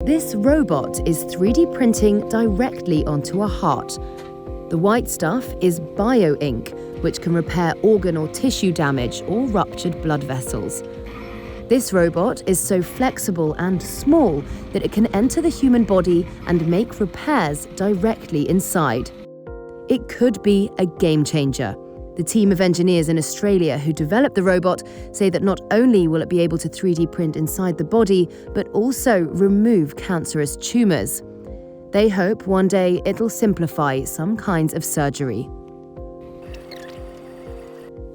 This robot is 3D printing directly onto a heart. The white stuff is bio-ink, which can repair organ or tissue damage or ruptured blood vessels. This robot is so flexible and small that it can enter the human body and make repairs directly inside. It could be a game changer. The team of engineers in Australia who developed the robot say that not only will it be able to 3D print inside the body, but also remove cancerous tumours. They hope one day it'll simplify some kinds of surgery.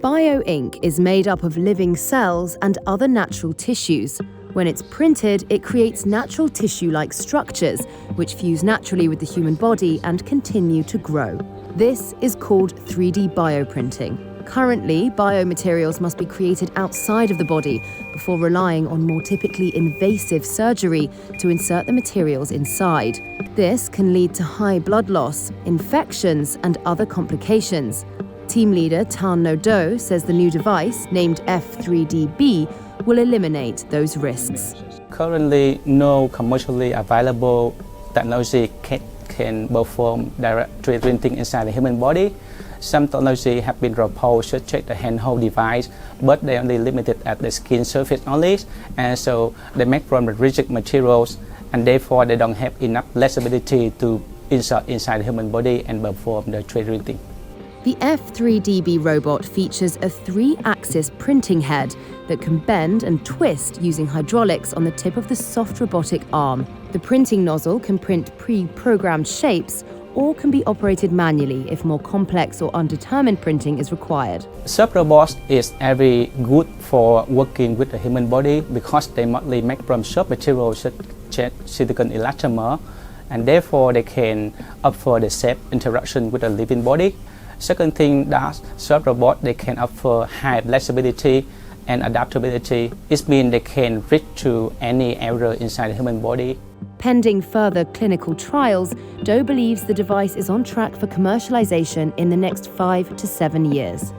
Bio-ink is made up of living cells and other natural tissues. When it's printed, it creates natural tissue-like structures, which fuse naturally with the human body and continue to grow. This is called 3D bioprinting. Currently, biomaterials must be created outside of the body before relying on more typically invasive surgery to insert the materials inside. This can lead to high blood loss, infections, and other complications. Team leader Tan No Do says the new device, named F3DB, will eliminate those risks. Currently, no commercially available technology can perform direct 3D printing inside the human body. Some technology have been proposed to check the handheld device, but they only limited at the skin surface only, and so they make from the rigid materials, and therefore they don't have enough flexibility to insert inside the human body and perform the 3D printing. The F3DB robot features a 3-axis printing head that can bend and twist using hydraulics on the tip of the soft robotic arm. The printing nozzle can print pre-programmed shapes or can be operated manually if more complex or undetermined printing is required. Such robots is very good for working with the human body because they mostly make from soft materials such as silicon elastomer, and therefore they can offer the safe interaction with the living body. Second thing, that soft robot they can offer high flexibility and adaptability. It means they can reach to any area inside the human body. Pending further clinical trials, Do believes the device is on track for commercialization in the next 5 to 7 years.